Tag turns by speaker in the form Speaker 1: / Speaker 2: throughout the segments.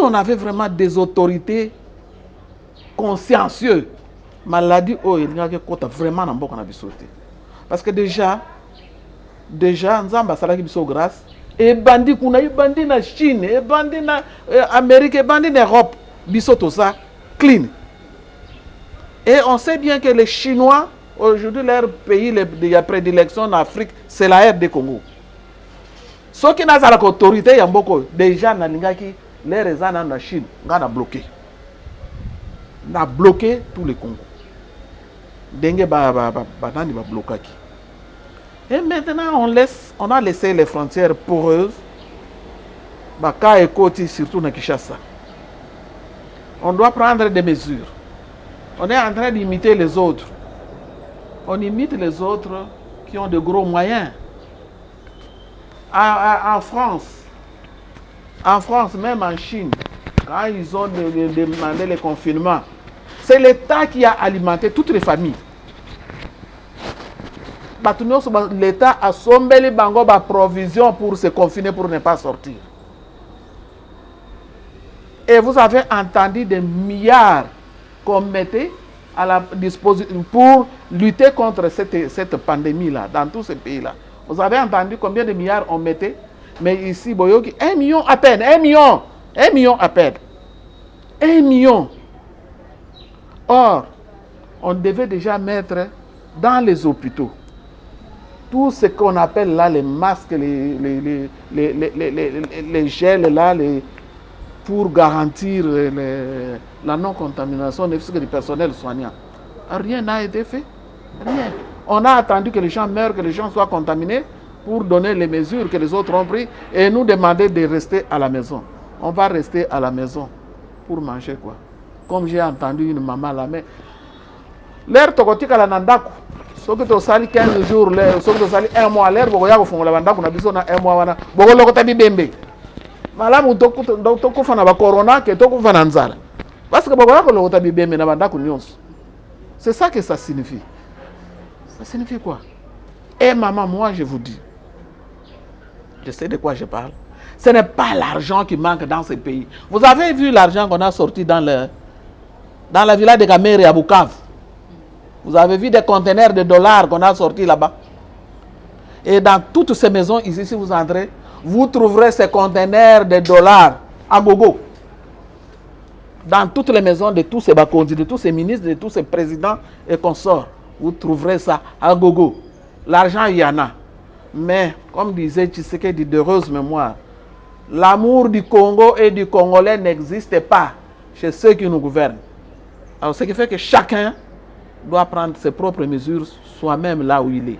Speaker 1: on avait vraiment des autorités consciencieuses, maladie, oh, il y a vraiment un bon sauté. Parce que déjà, Nzamba Salaki Biso grâce, et bandit kuna, et bandit na Chine, et bandit na Amérique, et bandit na Europe, Biso tout ça, clean. Et on sait bien que les Chinois, aujourd'hui, leur pays de prédilection en Afrique, c'est la RD Congo. Ceux qui n'ont pas l'autorité, il y a beaucoup déjà dans les raisons en Chine, on a bloqué. On a bloqué tous les Congos. Dengue banani va bloquer. Et maintenant on a laissé les frontières poreuses. Baka et Koti surtout dans Kinshasa. On doit prendre des mesures. On est en train d'imiter les autres. On imite les autres qui ont de gros moyens. En France, même en Chine, quand ils ont demandé le confinement, c'est l'État qui a alimenté toutes les familles. L'État a sommé les bangos de provision pour se confiner, pour ne pas sortir. Et vous avez entendu des milliards qu'on mettait à la disposition pour lutter contre cette pandémie-là, dans tous ces pays-là. Vous avez entendu combien de milliards on mettait? Mais ici, Boyoki, 1 million à peine, 1 million à peine. 1 million. Or, on devait déjà mettre dans les hôpitaux tout ce qu'on appelle là les masques, les gels là, pour garantir la non-contamination du personnel soignant. Rien n'a été fait. Rien. On a attendu que les gens meurent, que les gens soient contaminés pour donner les mesures que les autres ont prises et nous demander de rester à la maison. On va rester à la maison pour manger quoi. Comme j'ai entendu une maman là, mais l'air tokotika la nandaku. Ce que tu sali 15 jours, ce que tu sali 1 mois, l'air bokoya ko fongola bandaku na biso na 1 mois wana. Bokolo ko tabi bembe. Malamu toko fana ba corona ke toko fana nzala. Parce que bokoya ko lo tabi bembe na bandaku nyonso. C'est ça que ça signifie. Ça signifie quoi? Et maman, moi je vous dis, je sais de quoi je parle. Ce n'est pas l'argent qui manque dans ce pays. Vous avez vu l'argent qu'on a sorti dans la villa de Gamere à Bukavu. Vous avez vu des conteneurs de dollars qu'on a sortis là-bas. Et dans toutes ces maisons, ici, si vous entrez, vous trouverez ces conteneurs de dollars à gogo. Dans toutes les maisons de tous ces bakondis, de tous ces ministres, de tous ces présidents et consorts, vous trouverez ça à gogo. L'argent, il y en a. Mais, comme disait Tshisekedi d'heureuse mémoire, l'amour du Congo et du Congolais n'existe pas chez ceux qui nous gouvernent. Alors, ce qui fait que chacun doit prendre ses propres mesures soi-même là où il est.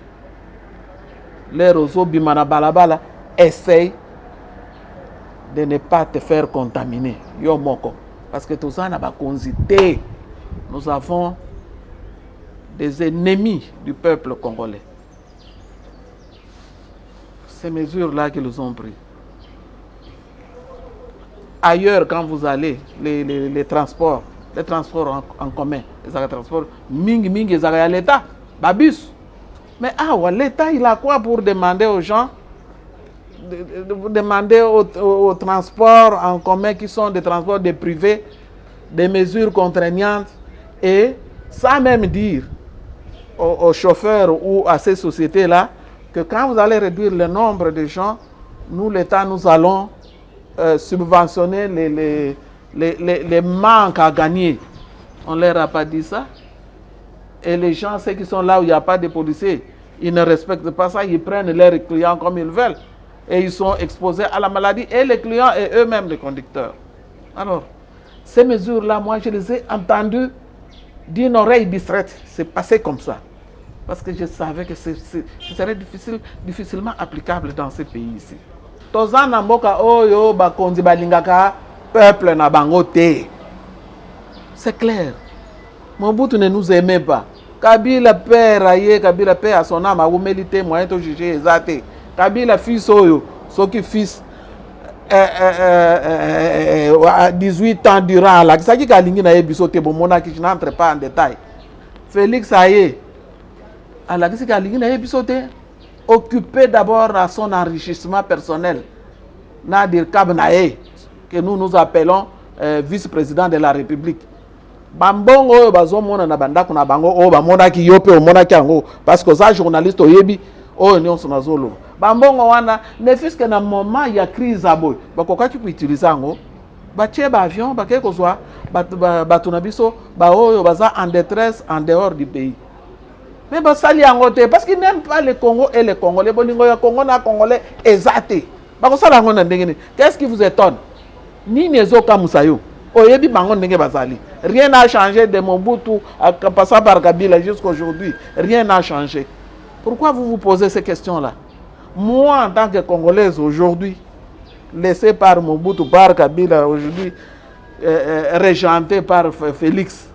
Speaker 1: Les roseaux Bimana Balabala essayent de ne pas te faire contaminer. Yo moko. Parce que tout ça n'a pas consisté. Nous avons des ennemis du peuple congolais. Ces mesures-là qu'ils ont prises. Ailleurs, quand vous allez, les transports en commun, les transports, ming, ils à l'État, babus. Mais l'État, il a quoi pour demander aux gens, demander aux transports en commun qui sont des transports de privés, des mesures contraignantes et sans même dire aux chauffeurs ou à ces sociétés-là que quand vous allez réduire le nombre de gens, nous, l'État, nous allons subventionner les manques à gagner. On ne leur a pas dit ça. Et les gens, ceux qui sont là où il n'y a pas de policiers, ils ne respectent pas ça, ils prennent leurs clients comme ils veulent. Et ils sont exposés à la maladie, et les clients et eux-mêmes les conducteurs. Alors, ces mesures-là, moi, je les ai entendues d'une oreille distraite. C'est passé comme ça. Parce que je savais que ce serait difficilement applicable dans ces pays ici. Tozan Namboka Oyo Bakondi Balingaka, peuple na bangote. C'est clair. Mobutu ne nous aimait pas. Kabila père aye, Kabila père à son âme, a humilité, moyen de juger exacté. Kabila fils Oyo, ce qui fils 18 ans durant là. Ça qui a lingi na ebisote bon monaki, je n'entre pas en détail. Félix Aye, à la qui a lingi na ebisote, occupé d'abord à son enrichissement personnel. Nadir Kabnae, que nous appelons vice-président de la République. Bambongo oyo bazomona na bandako na bango oyo bamonaki yo pe omonaki yango parce que ça journaliste oyebi oyo nyonso nazolo. Bambongo wana ne fût-ce que na moment ya crise aboy bakokaki kuutiliser yango batie ba avion bakeke kozwa bato na biso ba oyo baza en détresse en dehors du pays. Mais basali yango te parce qu'ils n'aiment pas le Congo et les Congolais. Bolingo ya Congo na Congolais ezate. Bakosala yango na ndenge ni. Qu'est-ce qui vous étonne? Ni nezoka musayo. Oyebi bango ndenge bazali. Rien n'a changé de Mobutu à passant par Kabila jusqu'à aujourd'hui. Rien n'a changé. Pourquoi vous vous posez ces questions-là? Moi, en tant que Congolaise aujourd'hui, laissé par Mobutu, par Kabila, aujourd'hui régenté par Félix,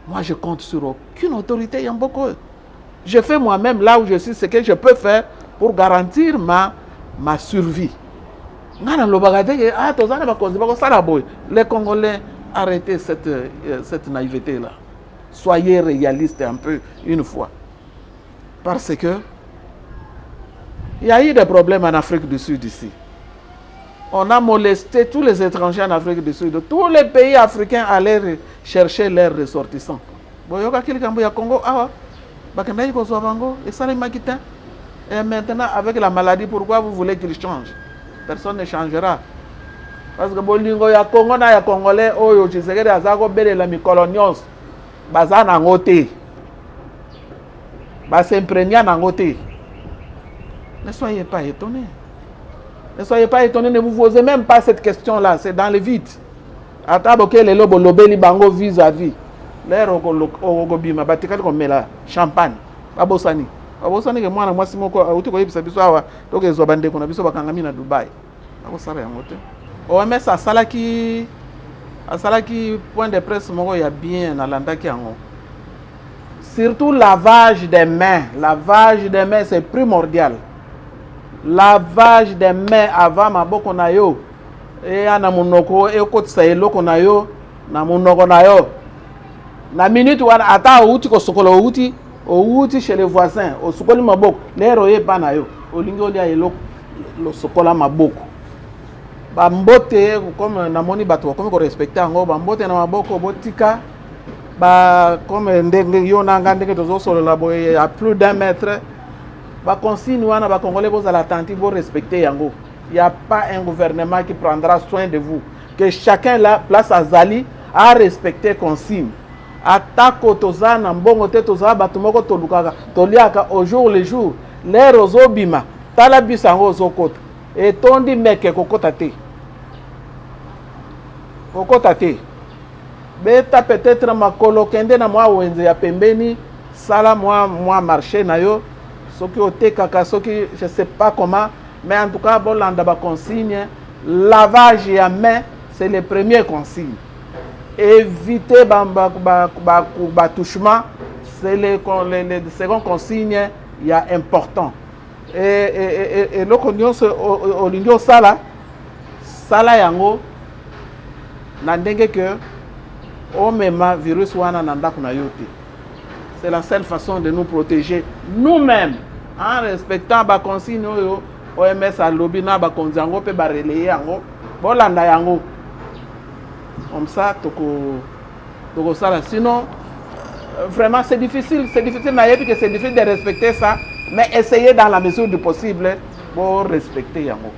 Speaker 1: moi je compte sur aucune autorité Yamboko. Je fais moi-même là où je suis ce que je peux faire pour garantir ma survie. Les Congolais, arrêtez cette naïveté-là. Soyez réalistes un peu une fois. Parce que il y a eu des problèmes en Afrique du Sud ici. On a molesté tous les étrangers en Afrique du Sud. Tous les pays africains allaient chercher leurs ressortissants. Et maintenant, avec la maladie, pourquoi vous voulez qu'il change? Personne ne changera. Parce que bolingo ya Congo na ya Congolais oyo Tshisekedi azako belela mikolonios baza nango te. Ba s'imprégner nango te. Ne soyez pas étonnés. Ne soyez pas étonnés, ne vous posez même pas cette question-là, c'est dans le vide. Ataboke le lobo lobeli bango vis-à-vis. L'air okobima batikali komela champagne. Babosani. Babosani ke mwana mwasi moko uti ko yebisa biso awa toke zo bande ko na biso bakangami na Dubai. Akosala yango te. OMS asalaki point de presse moko ya bien na landaki yango. Surtout lavage des mains. Lavage des mains c'est primordial. Lavage des mains avant maboko na yo. Et na munoko e kotisa eloko na yo na munoko na yo. Na minute wana ata outi ko sokolo outi chez les voisins, au sokoli maboko, lero ye pa na yo. Olingi olia eloko lo sokola maboko. Ba mbote comme na moni bato comme ko respecter yango ba mbote na maboko botika ba comme ndenge yo na ngandenge tozo solo la boye à plus d'1 mètre. Ba consigne wana ba congolais boza l'attentif bo respecter yango. Il n'y a pas un gouvernement qui prendra soin de vous. Que chacun là place à Zali a respecté consigne. Atako toza na mbongo te toza bato moko tolukaka toliaka au jour le jour les rozobima tala bisango zokota et tondi meke kokota te beta peut-être makolo kende na mwa wenze ya pembeni sala mwa marché na yo soki otekaka soki je sais pas comment mais en tout cas bolanda ba consigne lavage ya main c'est le premier consigne. Éviter le touchement, c'est le second consigne, il y a important. Et l'Union Sala yango, n'andenge que o mema virus wana nanda kuna yote. C'est la seule façon de nous protéger nous-mêmes en respectant ba consigne OMS a lobby na ba konzango pe ba relayer yango, bolanda yango. Comme ça, ça. Sinon, vraiment, c'est difficile. C'est difficile de respecter ça. Mais essayez dans la mesure du possible pour respecter Yango.